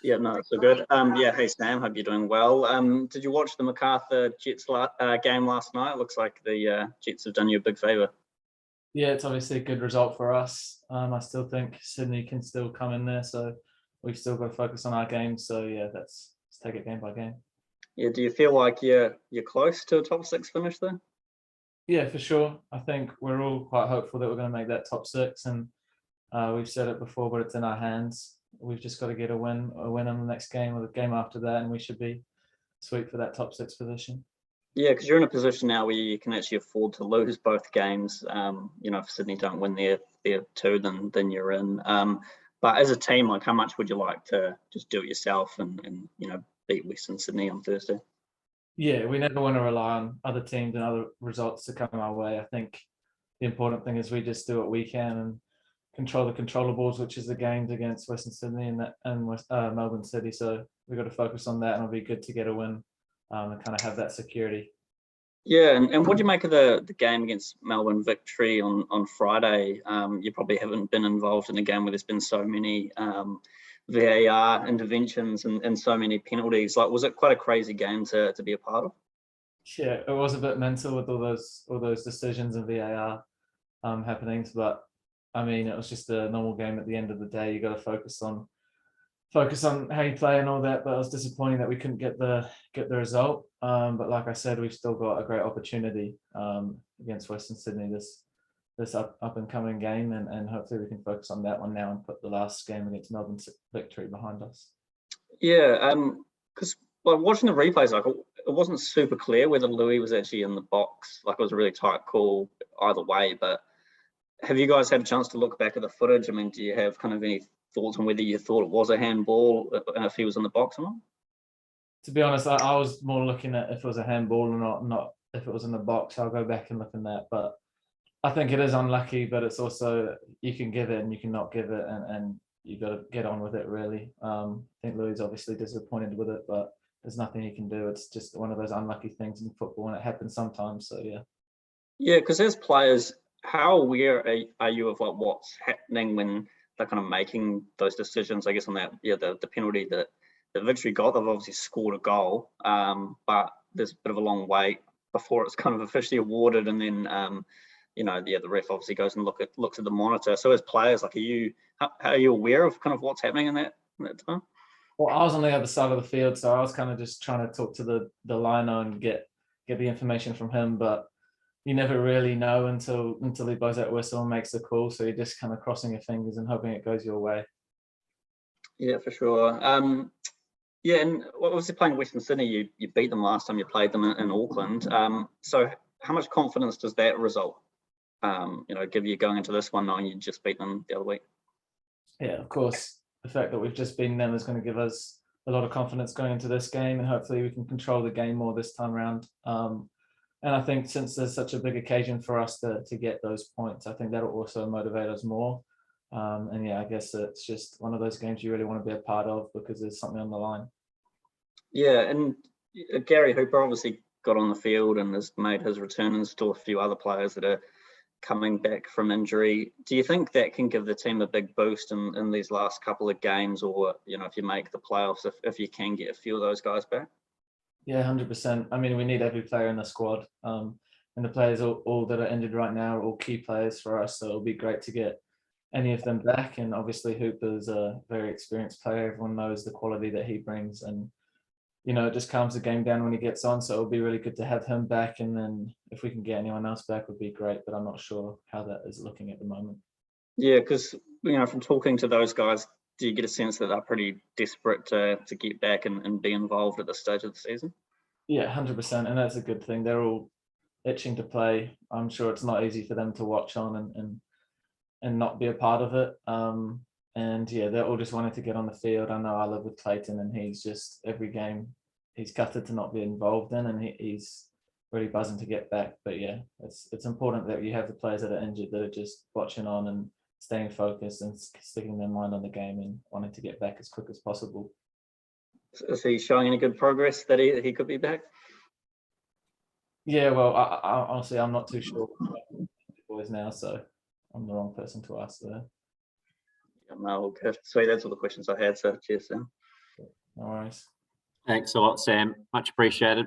Yeah, no, it's all good. Yeah, hey Sam, hope you're doing well. Did you watch the MacArthur Jets game last night? Looks like the Jets have done you a big favour. Yeah, it's obviously a good result for us. I still think Sydney can still come in there, so we've still got to focus on our game. So yeah, let's take it game by game. Yeah, do you feel like you're close to a top six finish though? Yeah, for sure. I think we're all quite hopeful that we're going to make that top six, and we've said it before, but it's in our hands. We've just got to get a win on the next game or the game after that, and we should be sweet for that top six position. Yeah, because you're in a position now where you can actually afford to lose both games. If Sydney don't win their two, then you're in. But as a team, like, how much would you like to just do it yourself and beat Western Sydney on Thursday? Yeah, we never want to rely on other teams and other results to come our way. I think the important thing is we just do what we can and control the controllables, which is the games against Western Sydney and Melbourne City. So we've got to focus on that, and it'll be good to get a win and kind of have that security. Yeah, and what do you make of the game against Melbourne Victory on Friday? You probably haven't been involved in a game where there's been so many VAR interventions and so many penalties. Like, was it quite a crazy game to be a part of? Yeah, it was a bit mental with all those decisions and VAR happenings, but I mean, it was just a normal game. At the end of the day, you got to focus on how you play and all that. But it was disappointing that we couldn't get the result. But like I said, we've still got a great opportunity against Western Sydney this up and coming game, and hopefully we can focus on that one now and put the last game against Melbourne Victory behind us. Yeah, because watching the replays, like, it wasn't super clear whether Louis was actually in the box. Like, it was a really tight call either way. But have you guys had a chance to look back at the footage? I mean, do you have kind of any thoughts on whether you thought it was a handball and if he was in the box or not? To be honest, I was more looking at if it was a handball or not if it was in the box. I'll go back and look in that. But I think it is unlucky, but it's also you can give it and you can not give it, and you got to get on with it, really. I think Louis is obviously disappointed with it, but there's nothing he can do. It's just one of those unlucky things in football, and it happens sometimes. So yeah. Yeah, because as players, how aware are you of what's happening when they're kind of making those decisions? I guess on that, the penalty that Victory got, they've obviously scored a goal, but there's a bit of a long wait before it's kind of officially awarded, and then the ref obviously goes and looks at the monitor. So as players, like, how are you aware of kind of what's happening in that time? Well, I was on the other side of the field, so I was kind of just trying to talk to the liner and get the information from him, but you never really know until he blows that whistle and makes the call. So you're just kind of crossing your fingers and hoping it goes your way. Yeah, for sure. Yeah, and obviously playing Western Sydney, you beat them last time you played them in Auckland. So how much confidence does that result, give you going into this one, knowing you just beat them the other week? Yeah, of course. The fact that we've just beaten them is going to give us a lot of confidence going into this game, and hopefully we can control the game more this time around. And I think since there's such a big occasion for us to get those points, I think that'll also motivate us more. And yeah, I guess it's just one of those games you really want to be a part of because there's something on the line. Yeah, and Gary Hooper obviously got on the field and has made his return, and still a few other players that are coming back from injury. Do you think that can give the team a big boost in these last couple of games, or if you make the playoffs, if you can get a few of those guys back? Yeah, 100%. I mean, we need every player in the squad, and the players all that are injured right now are all key players for us. So it'll be great to get any of them back. And obviously, Hooper's a very experienced player. Everyone knows the quality that he brings, and it just calms the game down when he gets on. So it'll be really good to have him back. And then if we can get anyone else back, would be great. But I'm not sure how that is looking at the moment. Yeah, because from talking to those guys, do you get a sense that they're pretty desperate to get back and be involved at this stage of the season? Yeah, 100%, and that's a good thing. They're all itching to play. I'm sure it's not easy for them to watch on and not be a part of it. And yeah, they're all just wanting to get on the field. I know I live with Clayton, and he's just every game he's gutted to not be involved in, and he's really buzzing to get back. But yeah, it's important that you have the players that are injured that are just watching on and staying focused and sticking their mind on the game and wanting to get back as quick as possible. Is he showing any good progress that he could be back? Yeah, well, I honestly, I'm not too sure boys now, so I'm the wrong person to ask there. Yeah, no, good. Sweet, that's all the questions I had. So cheers, Sam. No worries. Thanks a lot, Sam. Much appreciated.